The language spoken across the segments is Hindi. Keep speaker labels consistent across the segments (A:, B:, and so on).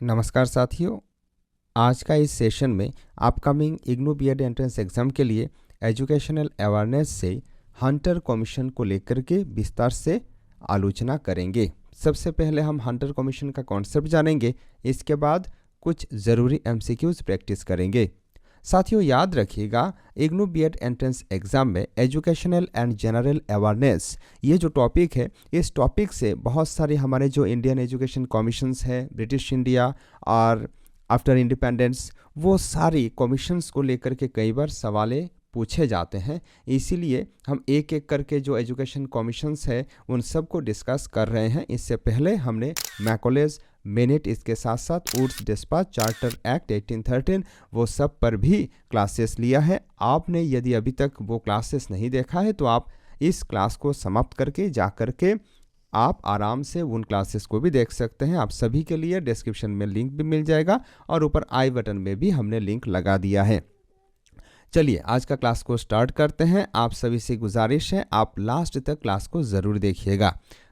A: नमस्कार साथियों, आज का इस सेशन में upcoming IGNOU BEd entrance exam के लिए एजुकेशनल अवेयरनेस से हंटर कमीशन को लेकर के विस्तार से आलोचना करेंगे। सबसे पहले हम हंटर कमीशन का कॉन्सेप्ट जानेंगे, इसके बाद कुछ ज़रूरी एमसीक्यूज़ प्रैक्टिस करेंगे। साथियों याद रखिएगा, इग्नू बीएड एंट्रेंस एग्ज़ाम में एजुकेशनल एंड जनरल अवेयरनेस ये जो टॉपिक है, इस टॉपिक से बहुत सारे हमारे जो इंडियन एजुकेशन कमीशंस है, ब्रिटिश इंडिया और आफ्टर इंडिपेंडेंस, वो सारी कमीशंस को लेकर के कई बार सवालें पूछे जाते हैं। इसीलिए हम एक एक करके जो एजुकेशन कमीशंस है उन सब को डिस्कस कर रहे हैं। इससे पहले हमने मैकॉलेज मिनट, इसके साथ साथ वुड्स डिस्पैच, चार्टर एक्ट 1813, वो सब पर भी क्लासेस लिया है। आपने यदि अभी तक वो क्लासेस नहीं देखा है तो आप इस क्लास को समाप्त करके जा करके आप आराम से उन क्लासेस को भी देख सकते हैं। आप सभी के लिए डिस्क्रिप्शन में लिंक भी मिल जाएगा और ऊपर आई बटन में भी हमने लिंक लगा दिया है। चलिए आज का क्लास को स्टार्ट करते हैं। आप सभी से गुजारिश है, आप लास्ट तक क्लास को ज़रूर देखिएगा।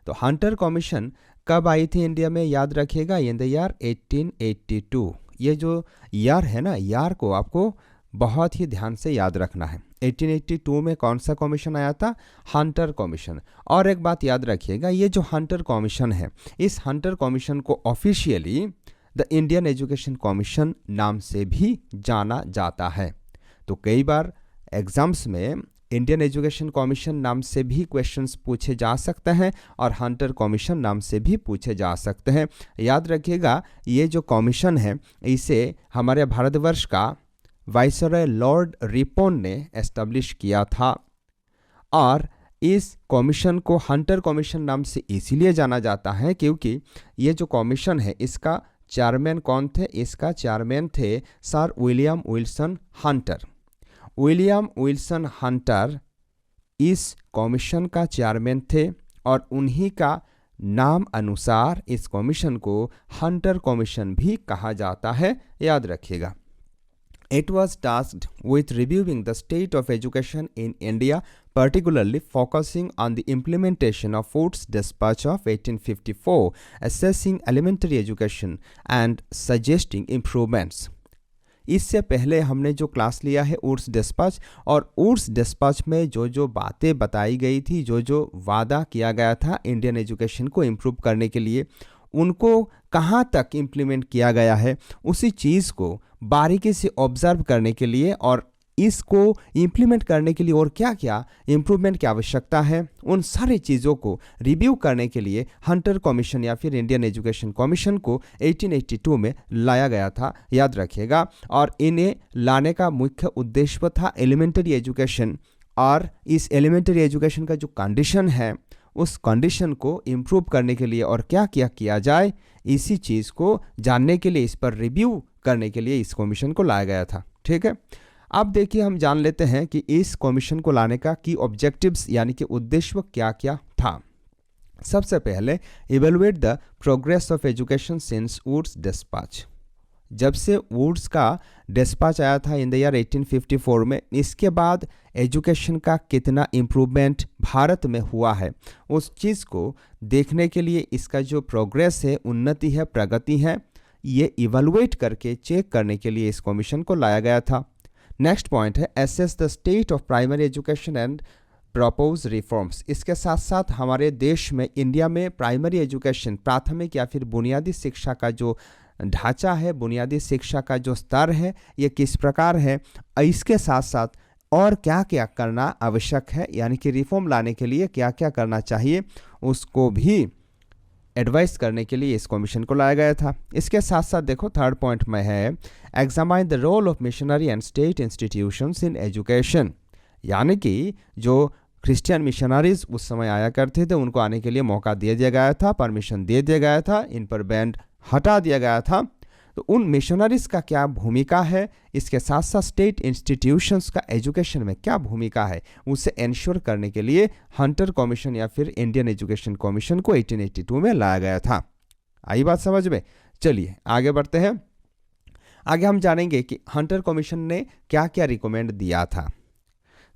A: तो हंटर कमीशन कब आई थी इंडिया में, याद रखिएगा, इन द ईयर 1882। ये जो ईयर है ना, ईयर को आपको बहुत ही ध्यान से याद रखना है। 1882 में कौन सा कमीशन आया था? Hunter commission. और एक बात याद रखिएगा, ये जो हंटर कमीशन है, इस हंटर कमीशन को officially the Indian education commission नाम से भी जाना जाता है। तो कई बार एग्जाम्स में इंडियन एजुकेशन कमीशन नाम से भी क्वेश्चंस पूछे जा सकते हैं और हंटर कमीशन नाम से भी पूछे जा सकते हैं। याद रखिएगा, ये जो कमीशन है इसे हमारे भारतवर्ष का वाइसरॉय लॉर्ड रिपोन ने एस्टेब्लिश किया था। और इस कमीशन को हंटर कमीशन नाम से इसीलिए जाना जाता है क्योंकि ये जो कमीशन है इसका चेयरमैन कौन थे? इसका चेयरमैन थे sir William Wilson Hunter. William Wilson Hunter इस कमीशन का चेयरमैन थे और उन्हीं का नाम अनुसार इस कमीशन को हंटर कमीशन भी कहा जाता है। याद रखिएगा, It was tasked with reviewing the state of education in India, particularly focusing on the implementation of Woods Dispatch of 1854, assessing elementary education and suggesting improvements. इससे पहले हमने जो क्लास लिया है वुड्स डिस्पैच, और वुड्स डिस्पैच में जो जो बातें बताई गई थी, जो जो वादा किया गया था इंडियन एजुकेशन को इम्प्रूव करने के लिए, उनको कहाँ तक इम्प्लीमेंट किया गया है, उसी चीज़ को बारीकी से ऑब्जर्व करने के लिए और इसको इम्प्लीमेंट करने के लिए और क्या क्या इम्प्रूवमेंट की आवश्यकता है, उन सारी चीज़ों को रिव्यू करने के लिए हंटर कमीशन या फिर इंडियन एजुकेशन कमीशन को 1882 में लाया गया था। याद रखिएगा, और इन्हें लाने का मुख्य उद्देश्य था एलिमेंट्री एजुकेशन, और इस एलिमेंट्री एजुकेशन का जो कंडीशन है उस कंडीशन को इम्प्रूव करने के लिए और क्या क्या किया जाए, इसी चीज़ को जानने के लिए, इस पर रिव्यू करने के लिए इस कमीशन को लाया गया था। ठीक है, अब देखिए हम जान लेते हैं कि इस कमीशन को लाने का की ऑब्जेक्टिव्स यानी कि उद्देश्य क्या क्या था। सबसे पहले, evaluate the progress of education since Woods dispatch. जब से वुड्स का डिस्पैच आया था इन द ईयर 1854 में, इसके बाद एजुकेशन का कितना इम्प्रूवमेंट भारत में हुआ है, उस चीज़ को देखने के लिए इसका जो प्रोग्रेस है, उन्नति है, प्रगति है, ये इवेलुएट करके चेक करने के लिए इस कमीशन को लाया गया था। नेक्स्ट पॉइंट है, assess the state of primary education and propose reforms. इसके साथ साथ हमारे देश में, इंडिया में प्राइमरी एजुकेशन, प्राथमिक या फिर बुनियादी शिक्षा का जो ढांचा है, बुनियादी शिक्षा का जो स्तर है, ये किस प्रकार है, इसके साथ साथ और क्या क्या करना आवश्यक है, यानी कि रिफॉर्म लाने के लिए क्या क्या करना चाहिए, उसको भी एडवाइस करने के लिए इस कमीशन को लाया गया था। इसके साथ साथ देखो थर्ड पॉइंट में है, examine the role of missionary and state institutions in education. यानी कि जो क्रिश्चियन मिशनरीज उस समय आया करते थे, उनको आने के लिए मौका दे दिया गया था, परमिशन दे दिया गया था, इन पर बैन हटा दिया गया था। तो उन मिशनरीज का क्या भूमिका है, इसके साथ साथ स्टेट इंस्टीट्यूशंस का एजुकेशन में क्या भूमिका है, उसे इंश्योर करने के लिए हंटर कमीशन या फिर इंडियन एजुकेशन कमीशन को 1882 में लाया गया था। आई बात समझ में? चलिए आगे बढ़ते हैं। आगे हम जानेंगे कि हंटर कमीशन ने क्या क्या रिकमेंड दिया था।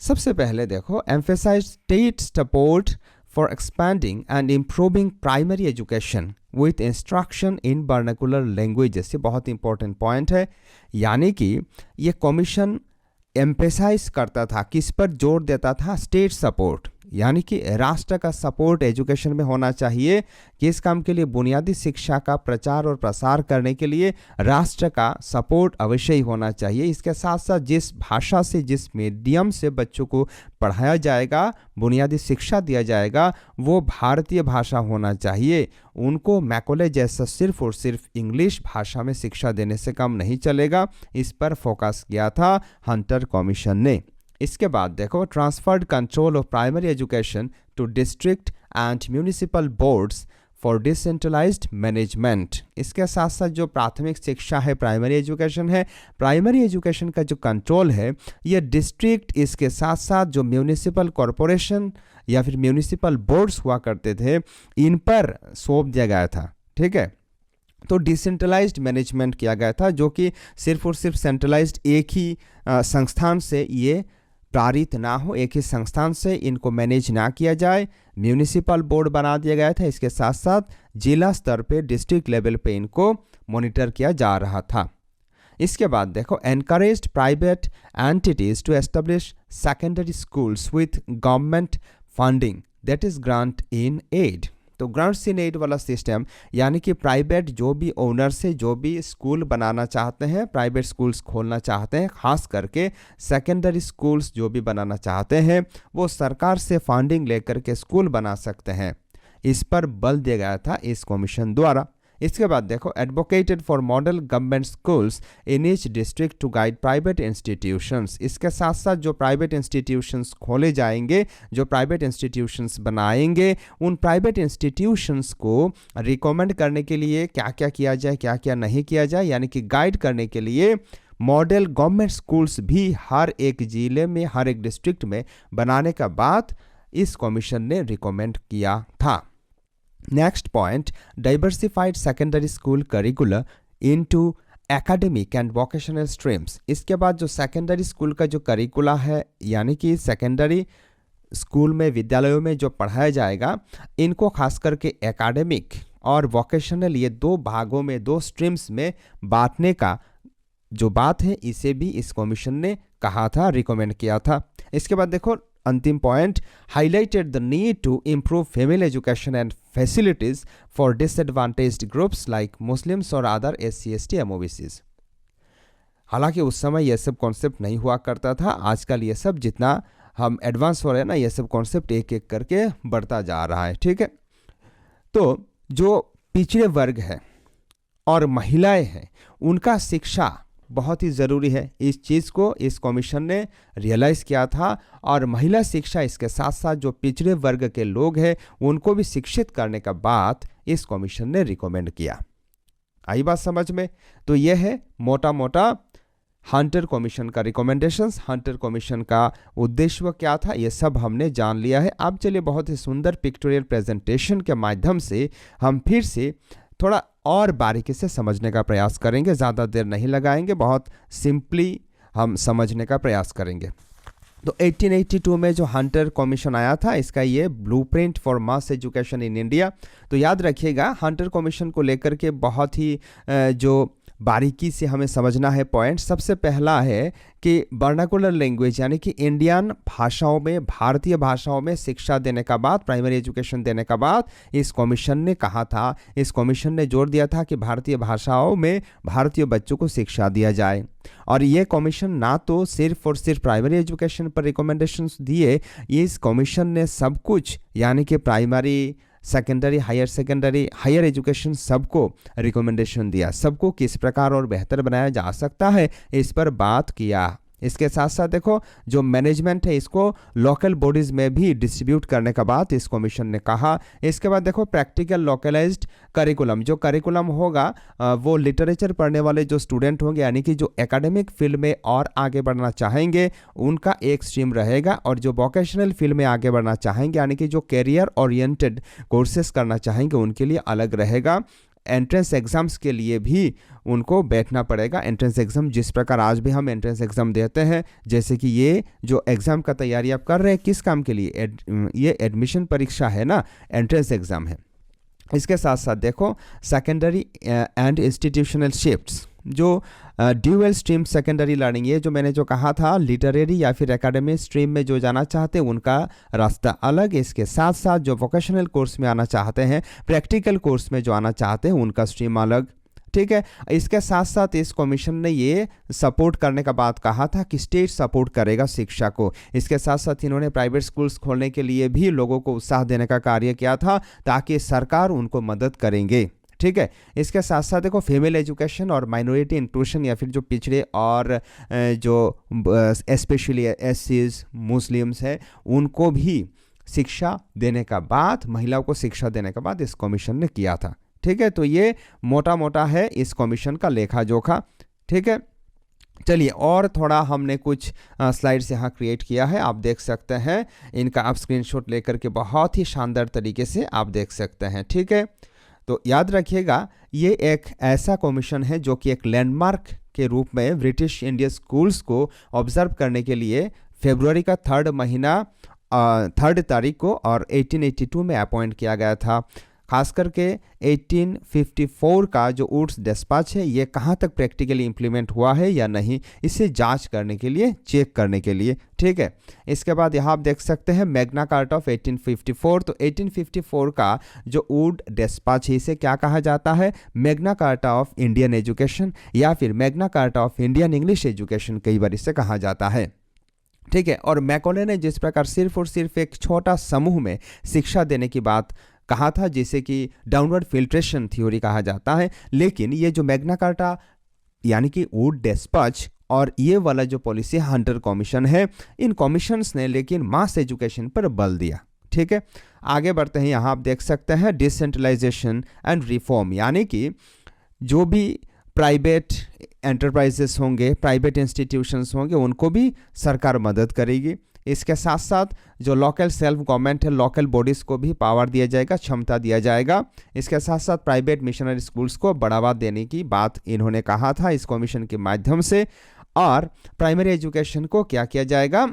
A: सबसे पहले देखो, emphasise state support for expanding and improving primary education with instruction in vernacular languages। ये बहुत इंपॉर्टेंट पॉइंट है। यानी कि ये कमीशन एम्फेसाइज करता था, किस पर जोर देता था? स्टेट सपोर्ट, यानी कि राष्ट्र का सपोर्ट एजुकेशन में होना चाहिए। किस काम के लिए? बुनियादी शिक्षा का प्रचार और प्रसार करने के लिए राष्ट्र का सपोर्ट अवश्य ही होना चाहिए। इसके साथ साथ जिस भाषा से, जिस मीडियम से बच्चों को पढ़ाया जाएगा, बुनियादी शिक्षा दिया जाएगा, वो भारतीय भाषा होना चाहिए। उनको मैकोले जैसा सिर्फ और सिर्फ इंग्लिश भाषा में शिक्षा देने से कम नहीं चलेगा। इस पर फोकस किया था हंटर कमीशन ने। इसके बाद देखो, transferred control of primary education to district and municipal boards for decentralised management. इसके साथ साथ जो प्राथमिक शिक्षा है, प्राइमरी एजुकेशन है, प्राइमरी एजुकेशन का जो कंट्रोल है ये डिस्ट्रिक्ट, इसके साथ साथ जो म्यूनिसिपल कॉरपोरेशन या फिर म्यूनिसिपल बोर्ड्स हुआ करते थे, इन पर सौंप दिया गया था। ठीक है, तो डिसेंट्रलाइज्ड मैनेजमेंट किया गया था, जो कि सिर्फ और सिर्फ सेंट्रलाइज्ड एक ही संस्थान से ये पारित ना हो, एक ही संस्थान से इनको मैनेज ना किया जाए। म्यूनिसिपल बोर्ड बना दिया गया था। इसके साथ साथ जिला स्तर पे, डिस्ट्रिक्ट लेवल पे इनको मॉनिटर किया जा रहा था। इसके बाद देखो, encouraged private entities to establish secondary schools with government funding, that is grant in aid. तो ग्रांट्स इन एड वाला सिस्टम, यानी कि प्राइवेट जो भी ओनर से जो भी स्कूल बनाना चाहते हैं, प्राइवेट स्कूल्स खोलना चाहते हैं, खास करके सेकेंडरी स्कूल्स जो भी बनाना चाहते हैं, वो सरकार से फंडिंग लेकर के स्कूल बना सकते हैं। इस पर बल दिया गया था इस कमीशन द्वारा। इसके बाद देखो, advocated for model government schools in each district to guide private institutions. इसके साथ साथ जो प्राइवेट इंस्टीट्यूशंस खोले जाएंगे, जो प्राइवेट इंस्टीट्यूशंस बनाएंगे, उन प्राइवेट इंस्टीट्यूशंस को रिकमेंड करने के लिए क्या क्या किया जाए, क्या क्या नहीं किया जाए, यानी कि गाइड करने के लिए मॉडल गवर्नमेंट स्कूल्स भी हर एक जिले में, हर एक डिस्ट्रिक्ट में बनाने का बात इस कमीशन ने रिकमेंड किया था। Next point, diversified secondary school curricular into academic and vocational streams. इसके बाद जो सेकेंडरी स्कूल का जो करिकुला है, यानी कि सेकेंडरी स्कूल में, विद्यालयों में जो पढ़ाया जाएगा, इनको खास करके एकेडमिक और वोकेशनल, ये दो भागों में, दो स्ट्रीम्स में बांटने का जो बात है, इसे भी इस कमीशन ने कहा था, रिकमेंड किया था। इसके बाद देखो, अंतिम point, highlighted the need to improve female education and facilities for disadvantaged groups like Muslims और अदर SC ST MOBCs। हालांकि उस समय यह सब कॉन्सेप्ट नहीं हुआ करता था। आजकल ये सब जितना हम एडवांस हो रहे हैं ना, ये सब कॉन्सेप्ट एक एक करके बढ़ता जा रहा है। ठीक है, तो जो पिछड़े वर्ग है और महिलाएं हैं, उनका शिक्षा बहुत ही ज़रूरी है। इस चीज़ को इस कमीशन ने रियलाइज़ किया था, और महिला शिक्षा, इसके साथ साथ जो पिछड़े वर्ग के लोग हैं उनको भी शिक्षित करने का बात इस कमीशन ने रिकमेंड किया। आई बात समझ में? तो यह है मोटा मोटा हंटर कमीशन का रिकमेंडेशंस। हंटर कमीशन का उद्देश्य क्या था, ये सब हमने जान लिया है। अब चलिए बहुत ही सुंदर पिक्टोरियल प्रेजेंटेशन के माध्यम से हम फिर से थोड़ा और बारीकी से समझने का प्रयास करेंगे। ज़्यादा देर नहीं लगाएंगे, बहुत सिंपली हम समझने का प्रयास करेंगे। तो 1882 में जो हंटर कमीशन आया था, इसका ये blueprint for mass education in India. तो याद रखिएगा, हंटर कमीशन को लेकर के बहुत ही जो बारीकी से हमें समझना है पॉइंट। सबसे पहला है कि वर्नाकुलर लैंग्वेज, यानी कि इंडियन भाषाओं में, भारतीय भाषाओं में शिक्षा देने का बात, प्राइमरी एजुकेशन देने का बात इस कमीशन ने कहा था। इस कमीशन ने जोर दिया था कि भारतीय भाषाओं में भारतीय बच्चों को शिक्षा दिया जाए। और ये कमीशन ना तो सिर्फ और सिर्फ प्राइमरी एजुकेशन पर रिकमेंडेशंस दिए, इस कमीशन ने सब कुछ, यानी कि primary, secondary, higher secondary, higher education, सबको रिकमेंडेशन दिया। सबको किस प्रकार और बेहतर बनाया जा सकता है, इस पर बात किया। इसके साथ साथ देखो, जो मैनेजमेंट है इसको लोकल बॉडीज़ में भी डिस्ट्रीब्यूट करने का बात इस कमीशन ने कहा। इसके बाद देखो, प्रैक्टिकल लोकलाइज्ड करिकुलम, जो करिकुलम होगा वो लिटरेचर पढ़ने वाले जो स्टूडेंट होंगे, यानी कि जो एकेडमिक फील्ड में और आगे बढ़ना चाहेंगे, उनका एक स्ट्रीम रहेगा, और जो वोकेशनल फील्ड में आगे बढ़ना चाहेंगे, यानी कि जो कैरियर ओरिएंटेड कोर्सेज करना चाहेंगे, उनके लिए अलग रहेगा। एंट्रेंस एग्ज़ाम्स के लिए भी उनको बैठना पड़ेगा। एंट्रेंस एग्ज़ाम जिस प्रकार आज भी हम एंट्रेंस एग्ज़ाम देते हैं, जैसे कि ये जो एग्ज़ाम का तैयारी आप कर रहे हैं किस काम के लिए, ये एडमिशन परीक्षा है ना, एंट्रेंस एग्ज़ाम है। इसके साथ साथ देखो सेकेंडरी एंड इंस्टीट्यूशनल शिफ्ट्स, जो ड्यूअल स्ट्रीम सेकेंडरी लर्निंग, ये जो मैंने जो कहा था लिटरेरी या फिर एकेडमिक स्ट्रीम में जो जाना चाहते हैं उनका रास्ता अलग। इसके साथ साथ जो वोकेशनल कोर्स में आना चाहते हैं, प्रैक्टिकल कोर्स में जो आना चाहते हैं उनका स्ट्रीम अलग। ठीक है, इसके साथ साथ इस कमीशन ने ये सपोर्ट करने का बात कहा था कि स्टेट सपोर्ट करेगा शिक्षा को। इसके साथ साथ इन्होंने प्राइवेट स्कूल्स खोलने के लिए भी लोगों को उत्साह देने का कार्य किया था ताकि सरकार उनको मदद करेंगे। ठीक है, इसके साथ साथ देखो फीमेल एजुकेशन और माइनॉरिटी इंक्लूशन या फिर जो पिछड़े और जो स्पेशली एससीज मुस्लिम्स है उनको भी शिक्षा देने का बात, महिलाओं को शिक्षा देने का बात इस कमीशन ने किया था। ठीक है, तो ये मोटा मोटा है इस कमीशन का लेखा जोखा। ठीक है, चलिए और थोड़ा हमने कुछ स्लाइड्स यहाँ क्रिएट किया है, आप देख सकते हैं। इनका आप स्क्रीनशॉट लेकर के बहुत ही शानदार तरीके से आप देख सकते हैं। ठीक है, तो याद रखिएगा ये एक ऐसा कमीशन है जो कि एक लैंडमार्क के रूप में ब्रिटिश इंडियन स्कूल्स को ऑब्जर्व करने के लिए फरवरी का 3 तारीख को और 1882 में अपॉइंट किया गया था। खास करके 1854 का जो वुड्स डिस्पैच है ये कहाँ तक प्रैक्टिकली इम्प्लीमेंट हुआ है या नहीं, इसे जांच करने के लिए, चेक करने के लिए। ठीक है, इसके बाद यहाँ आप देख सकते हैं मैग्ना कार्टा ऑफ 1854। तो 1854 का जो वुड डिस्पैच है इसे क्या कहा जाता है, Magna carta of Indian education या फिर Magna carta of Indian English education, कई बार इसे कहा जाता है। ठीक है, और मैकॉले ने जिस प्रकार सिर्फ और सिर्फ एक छोटा समूह में शिक्षा देने की बात कहा था जिसे कि डाउनवर्ड फिल्ट्रेशन थ्योरी कहा जाता है, लेकिन ये जो मैग्ना कार्टा यानी कि वुड डिस्पैच और ये वाला जो पॉलिसी हंटर कमीशन है, इन कमीशंस ने लेकिन मास एजुकेशन पर बल दिया। ठीक है, आगे बढ़ते हैं। यहाँ आप देख सकते हैं डिसेंट्रलाइजेशन एंड रिफॉर्म, यानी कि जो भी प्राइवेट एंटरप्राइजेस होंगे, प्राइवेट इंस्टीट्यूशंस होंगे, उनको भी सरकार मदद करेगी। इसके साथ साथ जो लोकल सेल्फ गवर्नमेंट है, लोकल बॉडीज़ को भी पावर दिया जाएगा, क्षमता दिया जाएगा। इसके साथ साथ प्राइवेट मिशनरी स्कूल्स को बढ़ावा देने की बात इन्होंने कहा था इस कमीशन के माध्यम से। और प्राइमरी एजुकेशन को क्या किया जाएगा,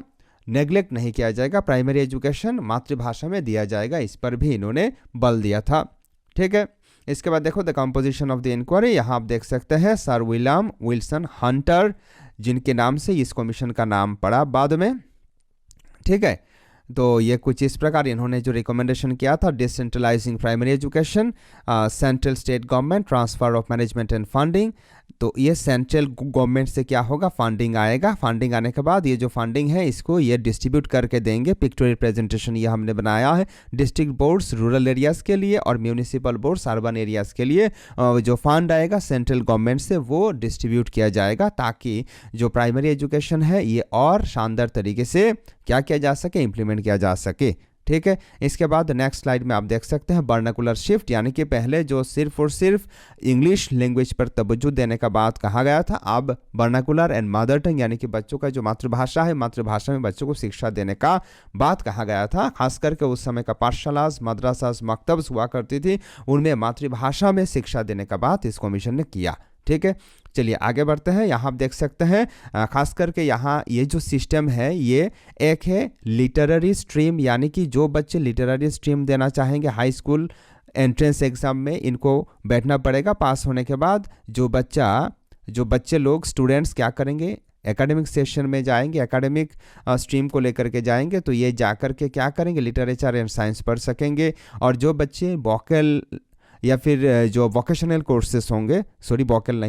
A: नेग्लेक्ट नहीं किया जाएगा, प्राइमरी एजुकेशन मातृभाषा में दिया जाएगा, इस पर भी इन्होंने बल दिया था। ठीक है, इसके बाद देखो the composition of the inquiry, यहाँ आप देख सकते हैं सर विलियम विल्सन हंटर, जिनके नाम से इस कमीशन का नाम पड़ा बाद में। ठीक है, तो ये कुछ इस प्रकार इन्होंने जो रिकमेंडेशन किया था, decentralising primary education, central state government, transfer of management and funding. तो ये सेंट्रल गवर्नमेंट से क्या होगा, फंडिंग आएगा। फंडिंग आने के बाद ये जो फंडिंग है इसको ये डिस्ट्रीब्यूट करके देंगे। पिक्टोरियल प्रेजेंटेशन ये हमने बनाया है। डिस्ट्रिक्ट बोर्ड्स रूरल एरियाज़ के लिए और म्यूनिसिपल बोर्ड्स अर्बन एरियाज़ के लिए जो फंड आएगा सेंट्रल गवर्नमेंट से वो डिस्ट्रीब्यूट किया जाएगा, ताकि जो प्राइमरी एजुकेशन है ये और शानदार तरीके से क्या किया जा सके, इम्प्लीमेंट किया जा सके। ठीक है, इसके बाद नेक्स्ट स्लाइड में आप देख सकते हैं वर्नाकुलर शिफ्ट, यानी कि पहले जो सिर्फ और सिर्फ इंग्लिश लैंग्वेज पर तवज्जो देने का बात कहा गया था, अब वर्नाकुलर एंड मदर टंग यानी कि बच्चों का जो मातृभाषा है, मातृभाषा में बच्चों को शिक्षा देने का बात कहा गया था। खास करके उस समय का पाठशालास, मदरसास, मकतब्स हुआ करती थी, उनमें मातृभाषा में शिक्षा देने का बात इस कमीशन ने किया। ठीक है, चलिए आगे बढ़ते हैं। यहाँ आप देख सकते हैं खास करके यहाँ ये जो सिस्टम है ये एक है लिटरेरी स्ट्रीम, यानी कि जो बच्चे लिटरेरी स्ट्रीम देना चाहेंगे हाई स्कूल एंट्रेंस एग्ज़ाम में इनको बैठना पड़ेगा। पास होने के बाद जो बच्चे लोग स्टूडेंट्स क्या करेंगे, एकेडमिक सेशन में जाएंगे, एकेडमिक स्ट्रीम को लेकर के जाएंगे, तो ये जाकर के क्या करेंगे, लिटरेचर एंड साइंस पढ़ सकेंगे। और जो बच्चे वोकल या फिर जो वोकेशनल कोर्सेस होंगे,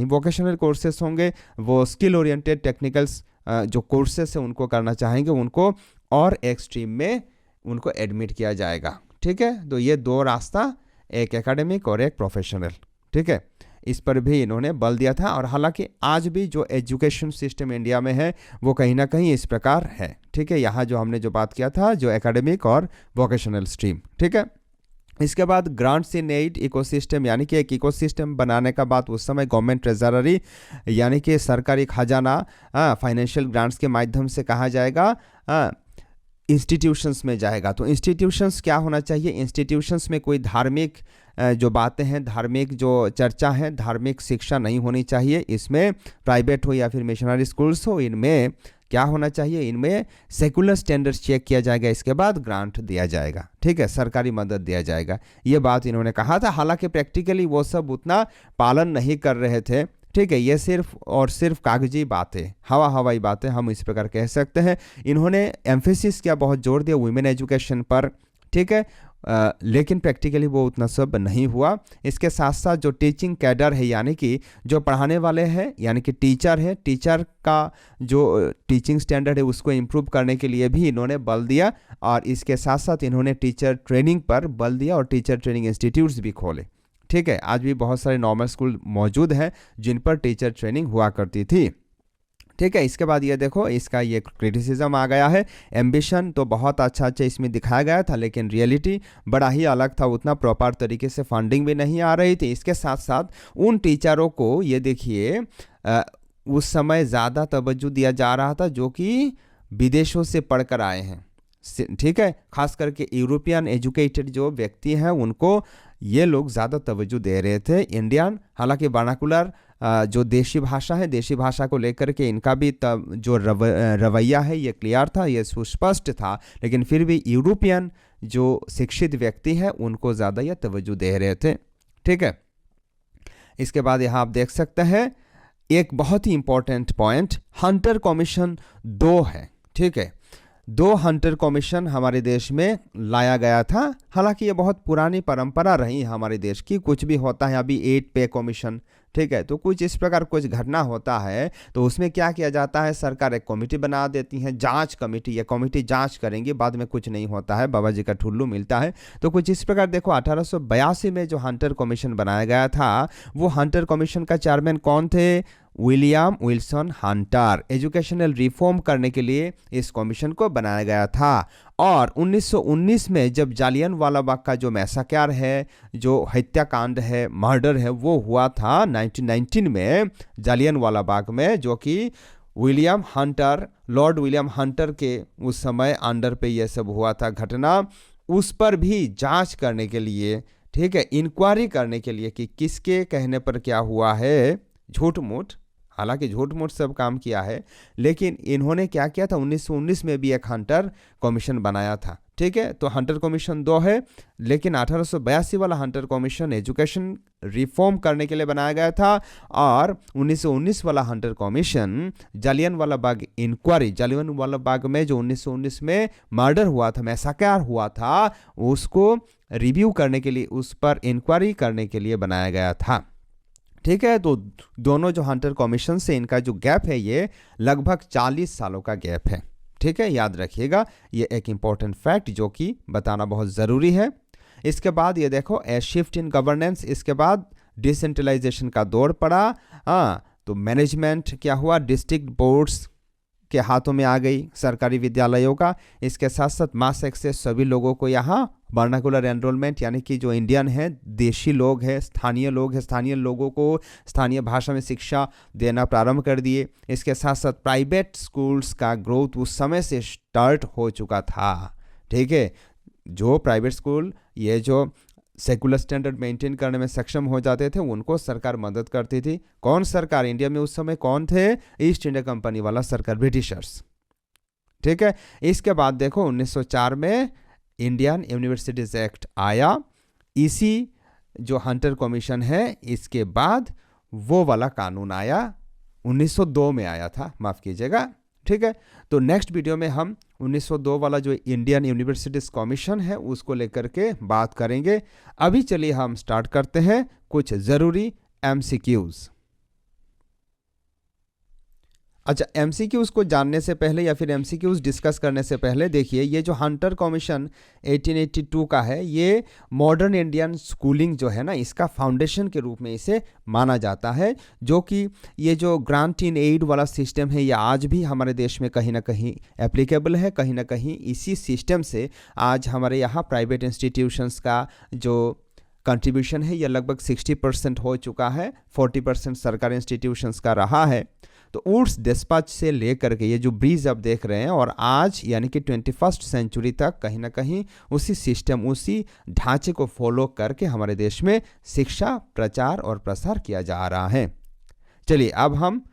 A: वोकेशनल कोर्सेस होंगे, वो स्किल ओरिएंटेड टेक्निकल्स जो कोर्सेस है उनको करना चाहेंगे, उनको और एक स्ट्रीम में उनको एडमिट किया जाएगा। ठीक है, तो ये दो रास्ता, एक एकेडमिक और एक प्रोफेशनल। ठीक है, इस पर भी इन्होंने बल दिया था। और हालांकि आज भी जो एजुकेशन सिस्टम इंडिया में है वो कहीं ना कहीं इस प्रकार है। ठीक है, यहाँ जो हमने जो बात किया था, जो एकेडमिक और वोकेशनल स्ट्रीम। ठीक है, इसके बाद ग्रांट्स इन एड इकोसिस्टम, यानी कि एक इकोसिस्टम बनाने का बात उस समय गवर्नमेंट ट्रेजरी यानी कि सरकारी खजाना फाइनेंशियल ग्रांट्स के माध्यम से कहा जाएगा, इंस्टीट्यूशंस में जाएगा। तो इंस्टीट्यूशंस क्या होना चाहिए, इंस्टीट्यूशंस में कोई धार्मिक जो बातें हैं, धार्मिक जो चर्चा है, धार्मिक शिक्षा नहीं होनी चाहिए इसमें, प्राइवेट हो या फिर मिशनरी स्कूल्स हो, इनमें क्या होना चाहिए, इनमें सेकुलर स्टैंडर्ड्स चेक किया जाएगा, इसके बाद ग्रांट दिया जाएगा, ठीक है, सरकारी मदद दिया जाएगा। ये बात इन्होंने कहा था। हालांकि प्रैक्टिकली वो सब उतना पालन नहीं कर रहे थे, ठीक है, ये सिर्फ और सिर्फ कागजी बातें, हवाई बातें हम इस प्रकार कह सकते हैं। इन्होंने एम्फेसिस किया, बहुत जोर दिया वुमेन एजुकेशन पर, ठीक है, लेकिन प्रैक्टिकली वो उतना सब नहीं हुआ। इसके साथ साथ जो टीचिंग कैडर है, यानी कि जो पढ़ाने वाले हैं, यानी कि टीचर है, टीचर का जो टीचिंग स्टैंडर्ड है उसको इम्प्रूव करने के लिए भी इन्होंने बल दिया, और इसके साथ साथ इन्होंने टीचर ट्रेनिंग पर बल दिया और टीचर ट्रेनिंग इंस्टीट्यूट्स भी खोले, ठीक है। आज भी बहुत सारे नॉर्मल स्कूल मौजूद हैं जिन पर टीचर ट्रेनिंग हुआ करती थी, ठीक है। इसके बाद ये देखो, इसका ये क्रिटिसिज्म आ गया है। एम्बिशन तो बहुत अच्छा इसमें दिखाया गया था, लेकिन रियलिटी बड़ा ही अलग था, उतना प्रॉपर तरीके से फंडिंग भी नहीं आ रही थी। इसके साथ साथ उन टीचरों को ये देखिए उस समय ज़्यादा तवज्जो दिया जा रहा था जो कि विदेशों से पढ़कर आए हैं, ठीक है, खास करके यूरोपियन एजुकेटेड जो व्यक्ति हैं उनको ये लोग ज़्यादा तवज्जो दे रहे थे। इंडियन, हालांकि वर्नाकुलर जो देशी भाषा है, देशी भाषा को लेकर के इनका भी जो रवैया है ये क्लियर था, ये सुस्पष्ट था, लेकिन फिर भी यूरोपियन जो शिक्षित व्यक्ति है उनको ज़्यादा ये तवज्जो दे रहे थे, ठीक है। इसके बाद यहाँ आप देख सकते हैं एक बहुत ही इंपॉर्टेंट पॉइंट, हंटर कमीशन 2 है, ठीक है। 2 हंटर कमीशन हमारे देश में लाया गया था। हालांकि ये बहुत पुरानी परंपरा रही हमारे देश की, कुछ भी होता है अभी 8 पे कमीशन, ठीक है, तो कुछ इस प्रकार कुछ घटना होता है तो उसमें क्या किया जाता है, सरकार एक कमेटी बना देती है, जांच कमेटी, ये कमेटी जांच करेंगे, बाद में कुछ नहीं होता है, बाबा जी का ठुल्लू मिलता है। तो कुछ इस प्रकार देखो 1882 में जो हंटर कमीशन बनाया गया था, वो हंटर कमीशन का चेयरमैन कौन थे, William Wilson Hunter. Educational reform करने के लिए इस कमीशन को बनाया गया था। और 1919 में जब जालियनवाला बाग का जो मैसाकर है, जो हत्याकांड है, मर्डर है, वो हुआ था 1919 में जालियनवाला बाग में, जो कि William Hunter, Lord William Hunter के उस समय अंडर पे ये सब हुआ था घटना, उस पर भी जांच करने के लिए, ठीक है, इंक्वायरी करने के लिए कि किसके कहने पर क्या हुआ है, झूठ मूठ, हालांकि झूठ मूठ सब काम किया है, लेकिन इन्होंने क्या किया था, 1919 में भी एक हंटर कमीशन बनाया था, ठीक है। तो हंटर कमीशन 2 है, लेकिन 1882 वाला हंटर कमीशन एजुकेशन रिफॉर्म करने के लिए बनाया गया था, और 1919 वाला Hunter commission Jallianwala Bagh inquiry, Jallianwala Bagh में जो 1919 में मर्डर हुआ था, मैसाकर हुआ था, उसको रिव्यू करने के लिए, उस पर इंक्वायरी करने के लिए बनाया गया था, ठीक है। तो दोनों जो हंटर कमीशन से इनका जो गैप है ये लगभग 40 सालों का गैप है, ठीक है, याद रखिएगा, ये एक इंपॉर्टेंट फैक्ट जो कि बताना बहुत ज़रूरी है। इसके बाद ये देखो ए शिफ्ट इन गवर्नेंस, इसके बाद डिसेंट्रलाइजेशन का दौर पड़ा, हाँ, तो मैनेजमेंट क्या हुआ, डिस्ट्रिक्ट बोर्ड्स के हाथों में आ गई, सरकारी विद्यालयों का। इसके साथ साथ मास एक्सेस, सभी लोगों को यहाँ वर्नाकुलर एनरोलमेंट, यानी कि जो इंडियन है, देशी लोग हैं, स्थानीय लोग हैं, स्थानीय लोगों को स्थानीय भाषा में शिक्षा देना प्रारंभ कर दिए। इसके साथ साथ प्राइवेट स्कूल्स का ग्रोथ उस समय से स्टार्ट हो चुका था, ठीक है। जो प्राइवेट स्कूल ये जो सेकुलर स्टैंडर्ड मेंटेन करने में सक्षम हो जाते थे उनको सरकार मदद करती थी। कौन सरकार, इंडिया में उस समय कौन थे, ईस्ट इंडिया कंपनी वाला सरकार, ब्रिटिशर्स, ठीक है। इसके बाद देखो 1904 में इंडियन यूनिवर्सिटीज एक्ट आया, इसी जो हंटर कमीशन है इसके बाद वो वाला कानून आया, 1902 में आया था, माफ कीजिएगा, ठीक है। तो नेक्स्ट वीडियो में हम 1902 वाला जो इंडियन यूनिवर्सिटीज कमीशन है उसको लेकर के बात करेंगे। अभी चलिए हम स्टार्ट करते हैं कुछ ज़रूरी MCQs। अच्छा, MCQs को जानने से पहले या फिर MCQs डिस्कस करने से पहले देखिए, ये जो हंटर कमीशन 1882 का है, ये मॉडर्न इंडियन स्कूलिंग जो है ना, इसका फाउंडेशन के रूप में इसे माना जाता है, जो कि ये जो ग्रांट इन एड वाला सिस्टम है ये आज भी हमारे देश में कहीं ना कहीं एप्लीकेबल है। कहीं ना कहीं इसी सिस्टम से आज हमारे यहाँ प्राइवेट इंस्टीट्यूशंस का जो कंट्रीब्यूशन है ये लगभग 60% हो चुका है, 40% सरकारी इंस्टीट्यूशंस का रहा है। तो वुड्स डिस्पैच से लेकर के ये जो ब्रिज आप देख रहे हैं और आज यानी कि 21st सेंचुरी तक कहीं ना कहीं उसी सिस्टम, उसी ढांचे को फॉलो करके हमारे देश में शिक्षा प्रचार और प्रसार किया जा रहा है। चलिए अब हम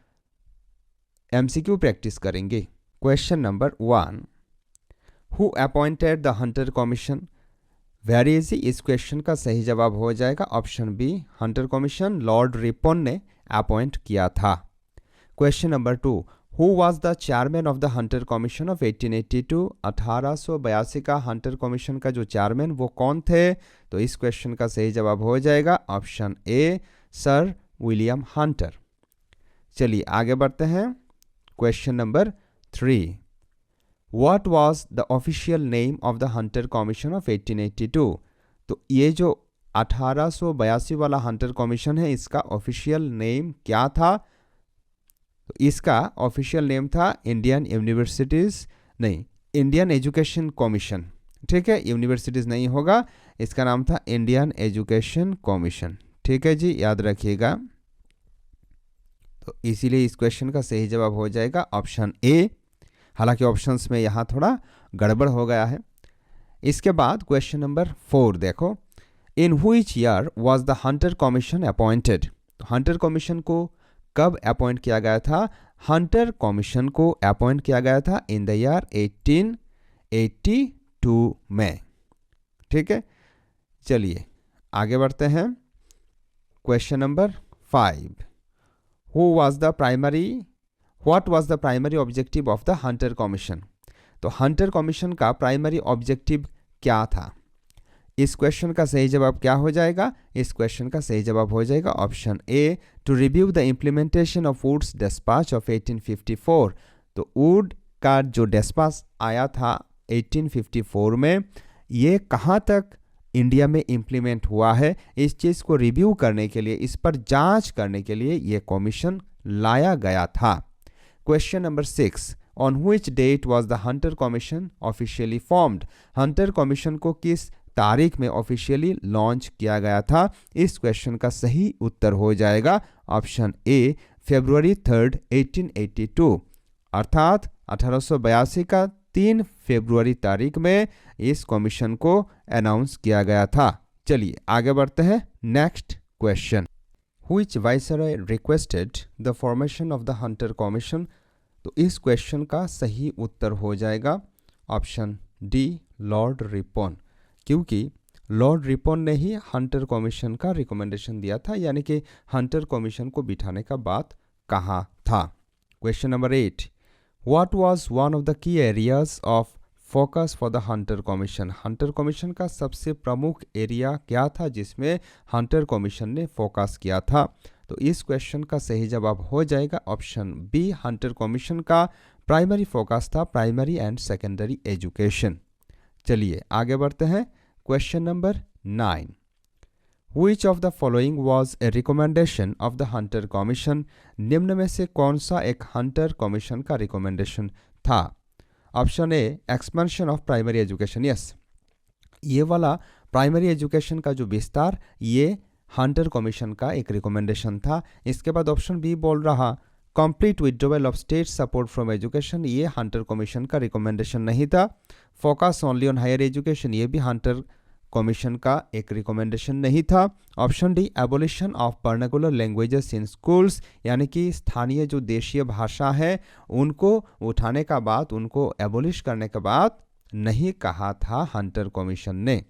A: MCQ प्रैक्टिस करेंगे। Question number 1, who appointed the Hunter Commission? Very easy, इस क्वेश्चन का सही जवाब हो जाएगा option B, Hunter Commission Lord Ripon ने अपॉइंट किया था। Question number 2, who was the chairman of the Hunter Commission of 1882? 1882 का हंटर कमीशन का जो चेयरमैन वो कौन थे? तो इस क्वेश्चन का सही जवाब हो जाएगा ऑप्शन ए, सर विलियम हंटर। चलिए आगे बढ़ते हैं। Question number 3, what was the official name of the Hunter Commission of 1882? तो ये जो 1882 वाला हंटर कमीशन है इसका ऑफिशियल नेम क्या था? तो इसका ऑफिशियल नेम था इंडियन यूनिवर्सिटीज, नहीं, इंडियन एजुकेशन कमीशन। ठीक है, यूनिवर्सिटीज नहीं होगा, इसका नाम था इंडियन एजुकेशन कमीशन। ठीक है जी, याद रखिएगा। तो इसीलिए इस क्वेश्चन का सही जवाब हो जाएगा ऑप्शन ए। हालांकि ऑप्शंस में यहाँ थोड़ा गड़बड़ हो गया है। इसके बाद क्वेश्चन नंबर 4 देखो, in which year was the Hunter commission appointed? तो हंटर कमीशन को कब अपॉइंट किया गया था? हंटर कमीशन को अपॉइंट किया गया था इन द ईयर 1882 में। ठीक है, चलिए आगे बढ़ते हैं। Question number 5, what was the primary objective of the Hunter commission? तो हंटर कमीशन का प्राइमरी ऑब्जेक्टिव क्या था? इस क्वेश्चन का सही जवाब क्या हो जाएगा? इस क्वेश्चन का सही जवाब हो जाएगा option A, to review the implementation of Wood's dispatch of 1854। तो वुड का जो डिस्पैच आया था 1854 में, ये कहाँ तक इंडिया में इम्प्लीमेंट हुआ है, इस चीज़ को रिव्यू करने के लिए, इस पर जांच करने के लिए ये कमीशन लाया गया था। Question number 6, on which date was the Hunter Commission officially formed? Hunter commission को किस तारीख में ऑफिशियली लॉन्च किया गया था? इस क्वेश्चन का सही उत्तर हो जाएगा ऑप्शन ए, February 3, 1882, अर्थात 1882 का 3 फरवरी तारीख में इस कमीशन को अनाउंस किया गया था। चलिए आगे बढ़ते हैं। Next question, which viceroy requested the formation of the Hunter commission? तो इस क्वेश्चन का सही उत्तर हो जाएगा ऑप्शन डी, लॉर्ड रिपन, क्योंकि लॉर्ड रिपन ने ही हंटर कमीशन का रिकमेंडेशन दिया था, यानी कि हंटर कमीशन को बिठाने का बात कहा था। Question number 8, what was one of the key areas of focus for the Hunter commission? Hunter Commission का सबसे प्रमुख एरिया क्या था जिसमें हंटर कमीशन ने फोकस किया था? तो इस क्वेश्चन का सही जवाब हो जाएगा ऑप्शन बी, हंटर कमीशन का प्राइमरी फोकस था प्राइमरी एंड सेकेंडरी एजुकेशन। चलिए आगे बढ़ते हैं। Question number 9, Which of the following was a recommendation of the Hunter Commission? निम्न में से कौन सा एक हंटर कमीशन का रिकमेंडेशन था? Option A, expansion of primary education. Yes, ये वाला प्राइमरी एजुकेशन का जो विस्तार, ये हंटर कमीशन का एक रिकमेंडेशन था। इसके बाद ऑप्शन बी बोल रहा complete withdrawal of state support from education, ये हंटर कमीशन का रिकमेंडेशन नहीं था। Focus only on higher education, ये भी हंटर कमीशन का एक रिकमेंडेशन नहीं था। Option D, abolition of vernacular languages in schools, यानी कि स्थानीय जो देशीय भाषा है उनको उठाने का बात, उनको एबोलिश करने का बात नहीं कहा था हंटर कमीशन ने।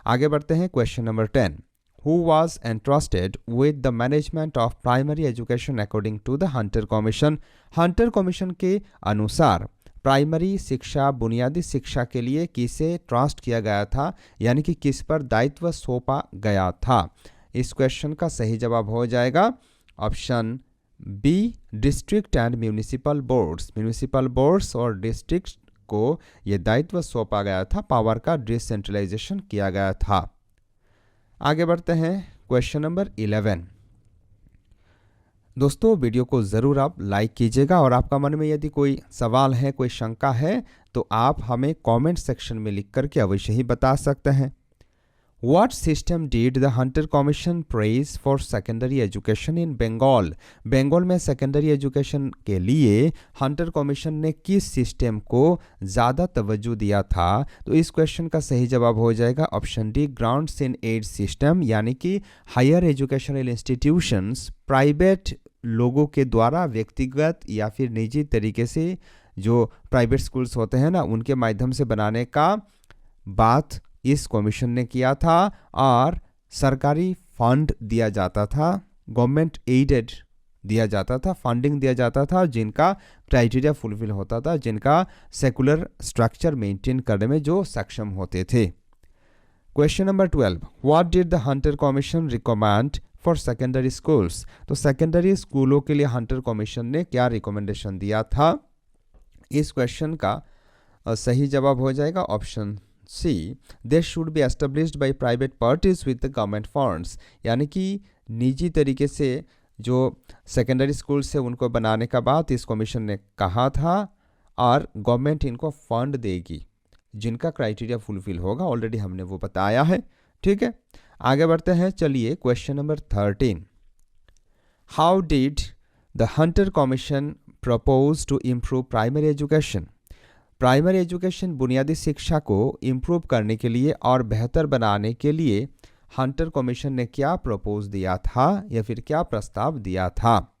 A: आगे बढ़ते हैं। Question number 10, Who was entrusted with the management of primary education according to the Hunter Commission? Hunter commission के अनुसार प्राइमरी शिक्षा, बुनियादी शिक्षा के लिए किसे ट्रस्ट किया गया था, यानी कि किस पर दायित्व सौंपा गया था? इस क्वेश्चन का सही जवाब हो जाएगा option B, district and municipal boards. Municipal boards और डिस्ट्रिक्ट को ये दायित्व सौंपा गया था, पावर का डिसेंट्रलाइजेशन किया गया था। आगे बढ़ते हैं। क्वेश्चन नंबर 11, दोस्तों वीडियो को ज़रूर आप लाइक कीजिएगा और आपका मन में यदि कोई सवाल है, कोई शंका है, तो आप हमें कमेंट सेक्शन में लिख करके अवश्य ही बता सकते हैं। What system did the Hunter Commission praise for secondary education in Bengal? Bengal में सेकेंडरी एजुकेशन के लिए हंटर कमीशन ने किस सिस्टम को ज़्यादा तवज्जो दिया था? तो इस क्वेश्चन का सही जवाब हो जाएगा option D, grants in add system, यानी कि हायर एजुकेशनल इंस्टीट्यूशंस प्राइवेट लोगों के द्वारा व्यक्तिगत या फिर निजी तरीके से जो प्राइवेट स्कूल्स होते हैं ना, उनके माध्यम से बनाने का बात इस कमीशन ने किया था, और सरकारी फंड दिया जाता था, गवर्नमेंट एडेड दिया जाता था, फंडिंग दिया जाता था, जिनका क्राइटेरिया फुलफिल होता था, जिनका सेकुलर स्ट्रक्चर मेंटेन करने में जो सक्षम होते थे। Question number 12, what did the Hunter commission recommend for secondary schools? तो सेकेंडरी स्कूलों के लिए हंटर कमीशन ने क्या रिकमेंडेशन दिया था? इस क्वेश्चन का सही जवाब हो जाएगा option C, they should be established by private parties with the government funds, यानी कि निजी तरीके से जो सेकेंडरी स्कूल से उनको बनाने का बात इस कमीशन ने कहा था, और गवर्नमेंट इनको फंड देगी जिनका क्राइटेरिया फुलफिल होगा, ऑलरेडी हमने वो बताया है। ठीक है, आगे बढ़ते हैं। चलिए question number 13, how did the Hunter Commission propose to improve primary education? Primary education बुनियादी शिक्षा को इम्प्रूव करने के लिए और बेहतर बनाने के लिए हंटर कमीशन ने क्या प्रपोज दिया था या फिर क्या प्रस्ताव दिया था?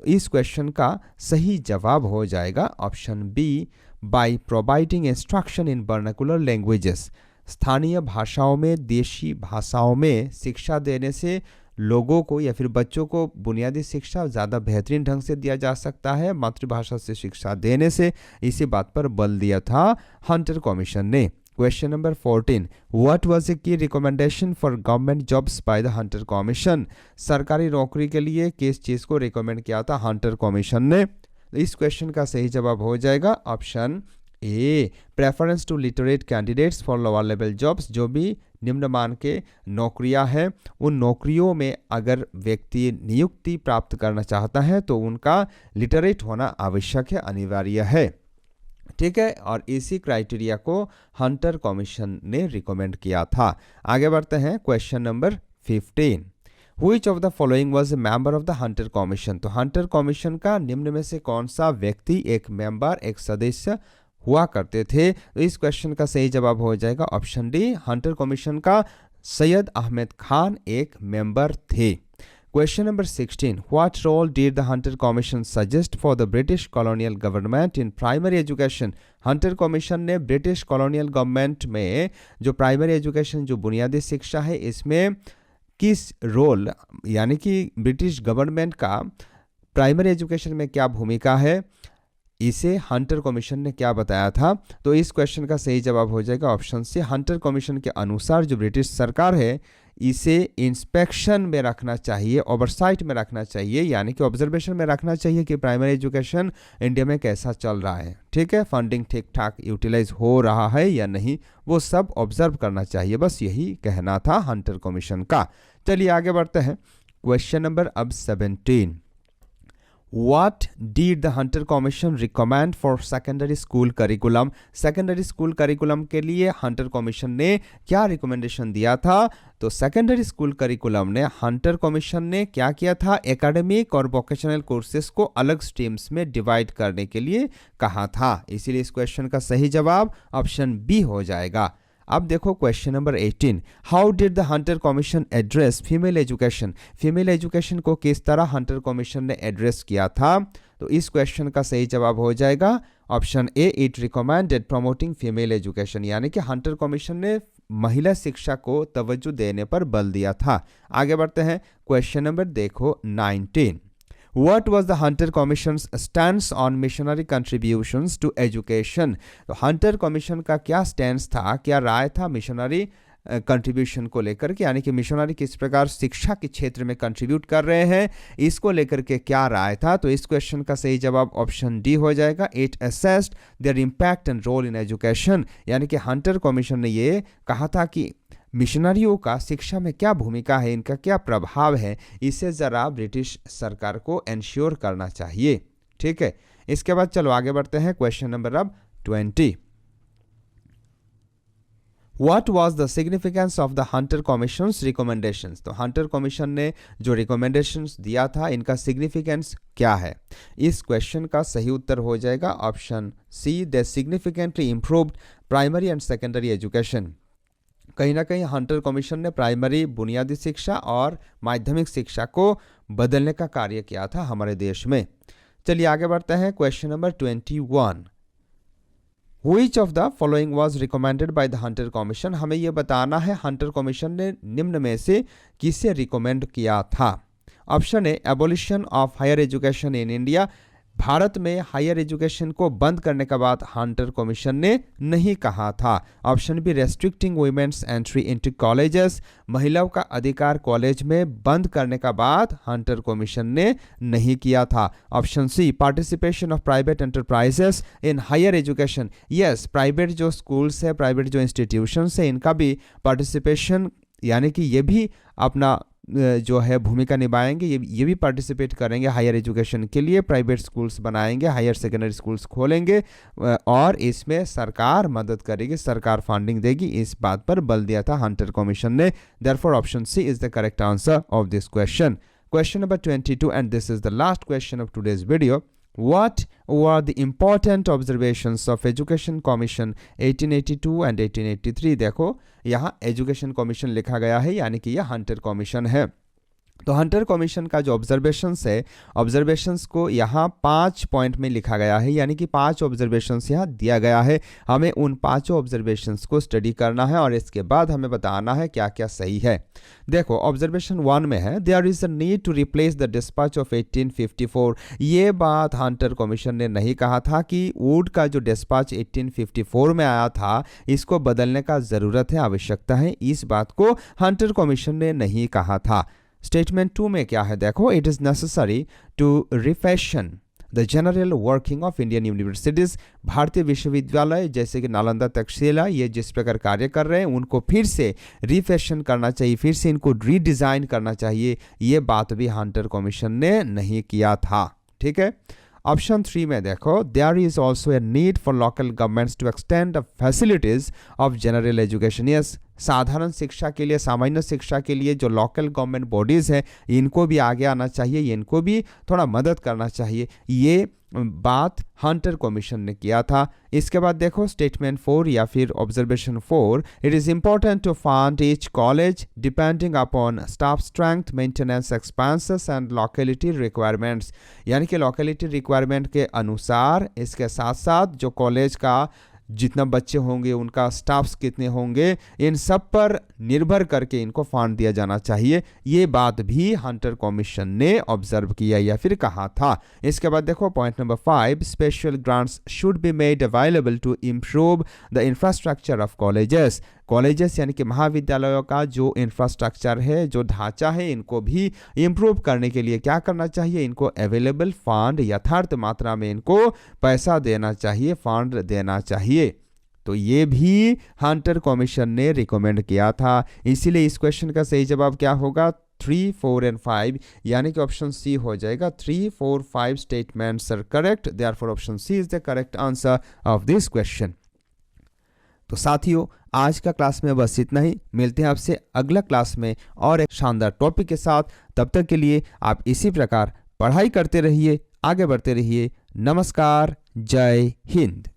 A: इस क्वेश्चन का सही जवाब हो जाएगा option B, by providing instruction in vernacular languages, स्थानीय भाषाओं में, देशी भाषाओं में शिक्षा देने से लोगों को या फिर बच्चों को बुनियादी शिक्षा ज़्यादा बेहतरीन ढंग से दिया जा सकता है मातृभाषा से शिक्षा देने से। इसी बात पर बल दिया था हंटर कमीशन ने। Question number 14, what was a key recommendation for government jobs by the Hunter commission? सरकारी नौकरी के लिए किस चीज़ को रिकमेंड किया था हंटर कमीशन ने? इस क्वेश्चन का सही जवाब हो जाएगा option A, preference to literate candidates for lower level jobs, जो भी निम्न मान के नौकरियां हैं, उन नौकरियों में अगर व्यक्ति नियुक्ति प्राप्त करना चाहता है तो उनका लिटरेट होना आवश्यक है, अनिवार्य है। ठीक है, और इसी क्राइटेरिया को हंटर कमीशन ने रिकमेंड किया था। आगे बढ़ते हैं। Question number 15, Which of the following was a member of the Hunter Commission? तो हंटर कमीशन का निम्न में से कौन सा व्यक्ति एक मेंबर, एक सदस्य हुआ करते थे? तो इस क्वेश्चन का सही जवाब हो जाएगा ऑप्शन डी, हंटर कमीशन का सैयद अहमद खान एक मेंबर थे। Question number 16, what role did the Hunter Commission suggest for the British colonial government in primary education? Hunter commission ने ब्रिटिश कॉलोनियल गवर्नमेंट में जो प्राइमरी एजुकेशन, जो बुनियादी शिक्षा है, इसमें किस रोल, यानी कि ब्रिटिश गवर्नमेंट का प्राइमरी एजुकेशन में क्या भूमिका है, इसे हंटर कमीशन ने क्या बताया था? तो इस क्वेश्चन का सही जवाब हो जाएगा ऑप्शन सी, हंटर कमीशन के अनुसार जो ब्रिटिश सरकार है इसे इंस्पेक्शन में रखना चाहिए, ओवरसाइट में रखना चाहिए, यानी कि ऑब्जर्वेशन में रखना चाहिए कि प्राइमरी एजुकेशन इंडिया में कैसा चल रहा है। ठीक है, फंडिंग ठीक ठाक यूटिलाइज हो रहा है या नहीं, वो सब ऑब्जर्व करना चाहिए। बस यही कहना था हंटर कमीशन का। चलिए आगे बढ़ते हैं। क्वेश्चन नंबर अब 17, What did the Hunter Commission recommend for secondary school curriculum? Secondary school curriculum के लिए हंटर कमीशन ने क्या रिकमेंडेशन दिया था? तो सेकेंडरी स्कूल करिकुलम ने हंटर कमीशन ने क्या किया था? एकेडमिक और वोकेशनल कोर्सेज को अलग स्ट्रीम्स में डिवाइड करने के लिए कहा था। इसीलिए इस क्वेश्चन का सही जवाब ऑप्शन बी हो जाएगा। अब देखो question number 18, how did the Hunter commission address female education? Female education को किस तरह हंटर कमीशन ने एड्रेस किया था? तो इस क्वेश्चन का सही जवाब हो जाएगा option A, it recommended promoting female education, यानी कि हंटर कमीशन ने महिला शिक्षा को तवज्जो देने पर बल दिया था। आगे बढ़ते हैं। क्वेश्चन नंबर देखो 19, What was the Hunter Commission's stance on missionary contributions to education? तो हंटर कमीशन का क्या स्टैंस था, क्या राय था मिशनरी कंट्रीब्यूशन को लेकर के, यानी कि मिशनरी किस प्रकार शिक्षा के क्षेत्र में कंट्रीब्यूट कर रहे हैं, इसको लेकर के क्या राय था? तो इस क्वेश्चन का सही जवाब ऑप्शन डी हो जाएगा, it assessed their impact and role in education, यानी कि हंटर कमीशन ने ये कहा था कि मिशनरियों का शिक्षा में क्या भूमिका है, इनका क्या प्रभाव है, इसे ज़रा ब्रिटिश सरकार को एंश्योर करना चाहिए। ठीक है, इसके बाद चलो आगे बढ़ते हैं। क्वेश्चन नंबर अब 20, What was the significance of the Hunter Commission's recommendations? तो हंटर कमीशन ने जो रिकमेंडेशंस दिया था इनका सिग्निफिकेंस क्या है? इस क्वेश्चन का सही उत्तर हो जाएगा option C, they significantly improved primary and secondary education. कहीं ना कहीं हंटर कमीशन ने प्राइमरी बुनियादी शिक्षा और माध्यमिक शिक्षा को बदलने का कार्य किया था हमारे देश में। चलिए आगे बढ़ते हैं। Question number 21, Which of the following was recommended by the Hunter Commission? हमें यह बताना है हंटर कमीशन ने निम्न में से किसे रिकमेंड किया था। Option A, abolition of higher education in India. Bharat में हायर एजुकेशन को बंद करने के बाद हंटर कमीशन ने नहीं कहा था। Option B, restricting women's entry into colleges. महिलाओं का अधिकार कॉलेज में बंद करने के बाद हंटर कमीशन ने नहीं किया था। Option C, participation of private enterprises in higher education. Yes, private जो स्कूल्स है, प्राइवेट जो इंस्टीट्यूशंस है, इनका भी पार्टिसिपेशन यानी कि ये भी अपना जो है भूमिका निभाएंगे, ये भी पार्टिसिपेट करेंगे हायर एजुकेशन के लिए, प्राइवेट स्कूल्स बनाएंगे, हायर सेकेंडरी स्कूल्स खोलेंगे और इसमें सरकार मदद करेगी, सरकार फंडिंग देगी। इस बात पर बल दिया था हंटर कमीशन ने। Therefore option C is the correct answer of this question. Question number 22, and this is the last question of today's video. What were the important observations of Education Commission 1882 and 1883? देखो यहाँ एजुकेशन कमीशन लिखा गया है, यानी कि यह हंटर कमीशन है। तो हंटर कमीशन का जो ऑब्जर्वेशंस है, ऑब्जर्वेशंस को यहाँ 5 पॉइंट में लिखा गया है, यानी कि 5 ऑब्जर्वेशंस यहाँ दिया गया है। हमें उन 5 ऑब्जर्वेशंस को स्टडी करना है और इसके बाद हमें बताना है क्या क्या सही है। देखो ऑब्जर्वेशन 1 में है, there is a need to replace the dispatch of 1854। ये बात हंटर कमीशन ने नहीं कहा था कि वुड का जो डिस्पैच 1854 में आया था इसको बदलने का ज़रूरत है, आवश्यकता है, इस बात को हंटर कमीशन ने नहीं कहा था। स्टेटमेंट 2 में क्या है, देखो it is necessary to refashion the general working of Indian universities. भारतीय विश्वविद्यालय जैसे कि नालंदा, तक्षशिला, ये जिस प्रकार कार्य कर रहे हैं उनको फिर से रिफैशन करना चाहिए, फिर से इनको रीडिज़ाइन करना चाहिए। ये बात भी हंटर कमीशन ने नहीं किया था। ठीक है। ऑप्शन 3 में देखो, there is also a need for local governments to extend the facilities of general education. Yes, साधारण शिक्षा के लिए, सामान्य शिक्षा के लिए जो लोकल गवर्नमेंट बॉडीज़ हैं इनको भी आगे आना चाहिए, इनको भी थोड़ा मदद करना चाहिए। ये बात हंटर कमीशन ने किया था। इसके बाद देखो स्टेटमेंट 4 या फिर observation 4, it is important to fund each college depending upon staff strength, maintenance expenses and locality requirements. यानी कि लोकेलिटी रिक्वायरमेंट के अनुसार इसके साथ साथ जो कॉलेज का जितना बच्चे होंगे, उनका स्टाफ्स कितने होंगे, इन सब पर निर्भर करके इनको फंड दिया जाना चाहिए। ये बात भी हंटर कमीशन ने ऑब्जर्व किया या फिर कहा था। इसके बाद देखो point number 5, special grants should be made available to improve the infrastructure of colleges. Colleges यानी कि महाविद्यालयों का जो इंफ्रास्ट्रक्चर है, जो ढांचा है, इनको भी इम्प्रूव करने के लिए क्या करना चाहिए, इनको अवेलेबल फंड, यथार्थ मात्रा में इनको पैसा देना चाहिए, फंड देना चाहिए। तो ये भी हंटर कमीशन ने रिकमेंड किया था। इसीलिए इस क्वेश्चन का सही जवाब क्या होगा, 3, 4 एंड 5, यानी कि ऑप्शन सी हो जाएगा। 3, 4, 5 statements are correct, therefore option C is the correct answer of this question. तो साथियों, आज का क्लास में बस इतना ही। मिलते हैं आपसे अगला क्लास में और एक शानदार टॉपिक के साथ। तब तक के लिए आप इसी प्रकार पढ़ाई करते रहिए, आगे बढ़ते रहिए। नमस्कार, जय हिंद।